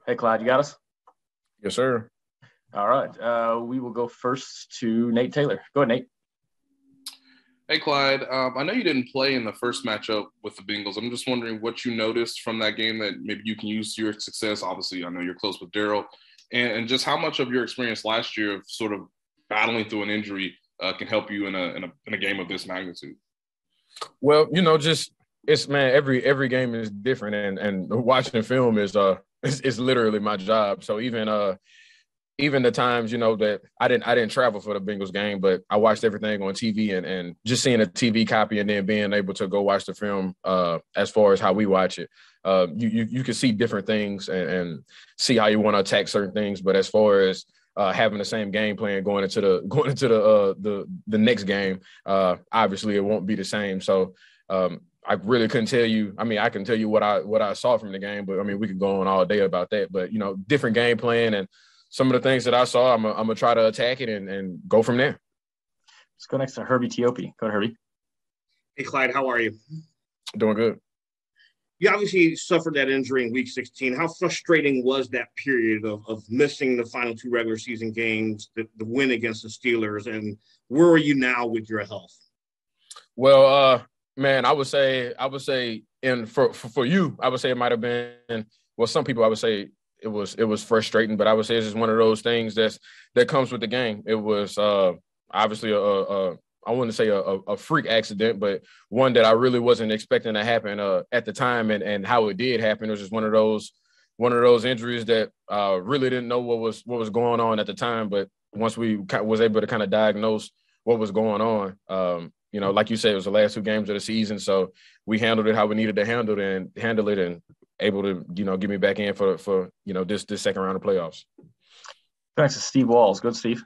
Hey, Clyde, you got us? Yes, sir. All right. We will go first to Nate Taylor. Go ahead, Nate. Hey, Clyde. I know you didn't play in the first matchup with the Bengals. I'm just wondering what you noticed from that game that maybe you can use to your success. Obviously, I know you're close with Daryl. And just how much of your experience last year of sort of battling through an injury can help you in a game of this magnitude? Well, just it's man, every game is different, and watching film is literally my job. So even the times that I didn't travel for the Bengals game, but I watched everything on TV and just seeing a TV copy and then being able to go watch the film as far as how we watch it. You can see different things and see how you want to attack certain things, but as far as having the same game plan going into the next game, obviously it won't be the same. So I really couldn't tell you. I mean, I can tell you what I saw from the game, but I mean, we could go on all day about that. But different game plan and some of the things that I saw, I'm gonna try to attack it and go from there. Let's go next to Herbie Teope. Go ahead, Herbie. Hey, Clyde, how are you? Doing good. You obviously suffered that injury in Week 16. How frustrating was that period of missing the final two regular season games, the win against the Steelers, and where are you now with your health? Well, man, I would say, and for you, I would say it might have been. Well, some people I would say it was frustrating, but I would say it's just one of those things that comes with the game. It was obviously I wouldn't say a freak accident, but one that I really wasn't expecting to happen at the time, and how it did happen. It was just one of those injuries that really didn't know what was going on at the time. But once we was able to kind of diagnose what was going on, like you said, it was the last two games of the season, so we handled it how we needed to handle it, and able to get me back in for this second round of playoffs. Thanks to Steve Walls. Good, Steve.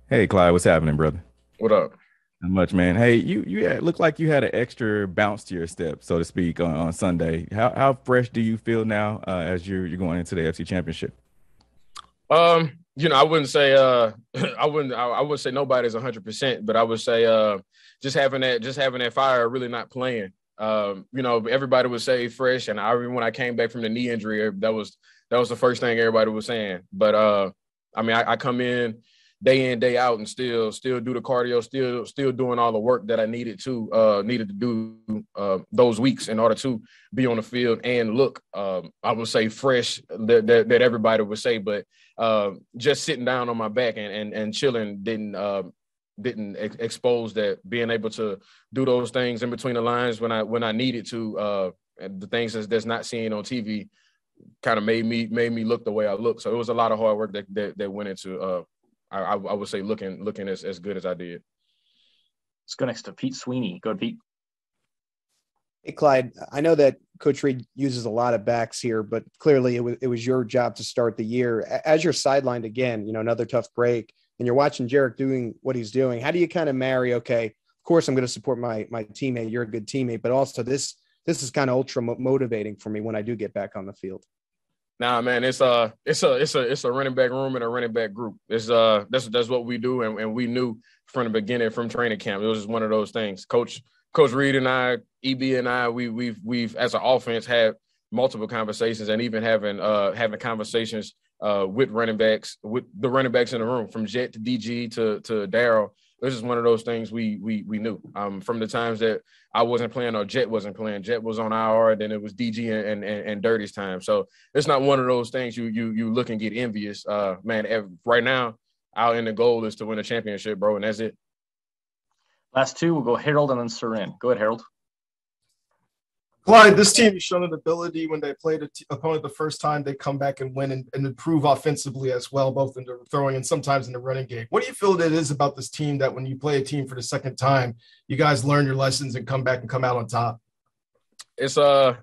Hey, Clyde, what's happening, brother? What up? Not much, man. Hey, you looked like you had an extra bounce to your step, so to speak, on Sunday. How fresh do you feel now as you're going into the AFC Championship? I wouldn't say I would say nobody's 100%, but I would say just having that fire, really not playing. Everybody would say fresh, and I remember when I came back from the knee injury, that was the first thing everybody was saying. But I come in day out and still do the cardio, still doing all the work that I needed to do those weeks in order to be on the field and look, I would say fresh that everybody would say, but just sitting down on my back and chilling didn't expose that. Being able to do those things in between the lines when I needed to, and the things that's not seen on TV kind of made me look the way I look. So it was a lot of hard work that went into I would say looking as good as I did. Let's go next to Pete Sweeney. Go ahead, Pete. Hey, Clyde, I know that Coach Reed uses a lot of backs here, but clearly it was your job to start the year. As you're sidelined again, another tough break, and you're watching Jarek doing what he's doing, how do you kind of marry, okay, of course I'm going to support my teammate, you're a good teammate, but also this is kind of ultra motivating for me when I do get back on the field? Nah, man, it's a running back room and a running back group. That's what we do, and we knew from the beginning, from training camp. It was just one of those things. Coach Reed and I, EB and I, we've as an offense had multiple conversations, and even having conversations with the running backs in the room, from Jet to DG to Daryl. This is one of those things we knew from the times that I wasn't playing or Jet wasn't playing. Jet was on IR, then it was DG and Dirty's time. So it's not one of those things you look and get envious. Man, right now our end goal is to win a championship, bro, and that's it. Last two, we'll go Harold and then Sarin. Go ahead, Harold. Clyde, this team has shown an ability when they played an opponent the first time, they come back and win and improve offensively as well, both in the throwing and sometimes in the running game. What do you feel that it is about this team that when you play a team for the second time, you guys learn your lessons and come back and come out on top? It's I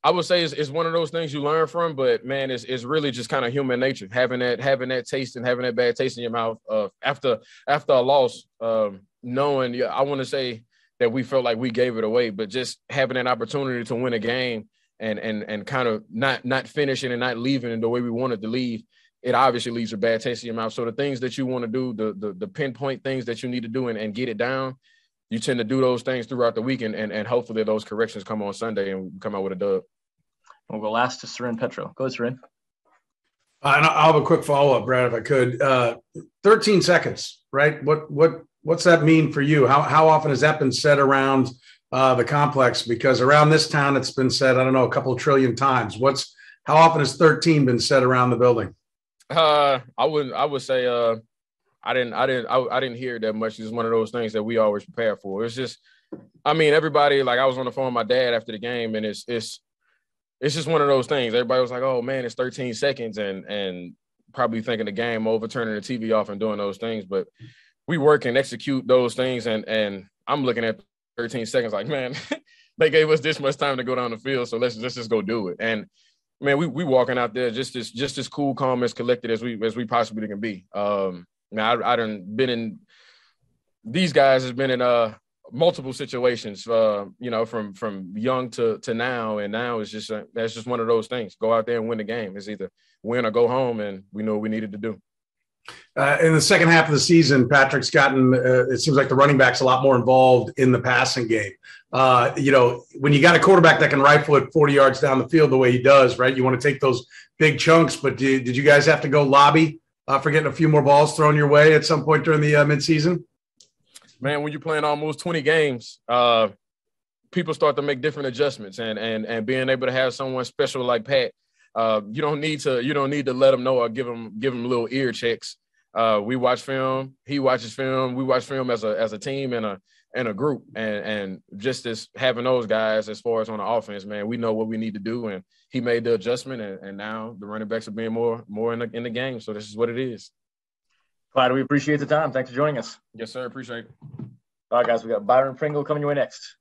would say it's one of those things you learn from, but man, it's really just kind of human nature. Having that taste and having that bad taste in your mouth after a loss, knowing, I want to say that we felt like we gave it away, but just having an opportunity to win a game and kind of not finishing and not leaving in the way we wanted to leave, it obviously leaves a bad taste in your mouth. So the things that you want to do, the pinpoint things that you need to do and get it down, you tend to do those things throughout the week, and hopefully those corrections come on Sunday and we come out with a dub. We'll go last to Sarin Petro. Go ahead, Sarin. And I'll have a quick follow-up, Brad, if I could. 13 seconds, right? What's that mean for you? How often has that been said around the complex? Because around this town, it's been said, I don't know, a couple of trillion times. How often has 13 been said around the building? I would say I didn't hear it that much. It's one of those things that we always prepare for. It's just, I mean, everybody, like I was on the phone with my dad after the game, and it's just one of those things. Everybody was like, oh man, it's 13 seconds and probably thinking the game over, turning the TV off and doing those things. But we work and execute those things. And I'm looking at 13 seconds like, man, they gave us this much time to go down the field. So let's just go do it. And man, we walking out there just as cool, calm, as collected as we possibly can be. Now I done been in, these guys has been in multiple situations, from young to now, and now it's just that's just one of those things. Go out there and win the game. It's either win or go home, and we know what we needed to do. In the second half of the season, Patrick's gotten, it seems like the running back's a lot more involved in the passing game. When you got a quarterback that can rifle it 40 yards down the field the way he does, right, you want to take those big chunks. But did you guys have to go lobby for getting a few more balls thrown your way at some point during the midseason? Man, when you're playing almost 20 games, people start to make different adjustments, and being able to have someone special like Pat, you don't need to let them know or give them little ear checks. We watch film, he watches film, we watch film as a team and a group, and just as having those guys as far as on the offense, man, we know what we need to do, and he made the adjustment, and now the running backs are being more in the game. So this is what it is. Clyde, we appreciate the time. Thanks for joining us. Yes, sir. Appreciate it. All right, guys, we got Byron Pringle coming your way next.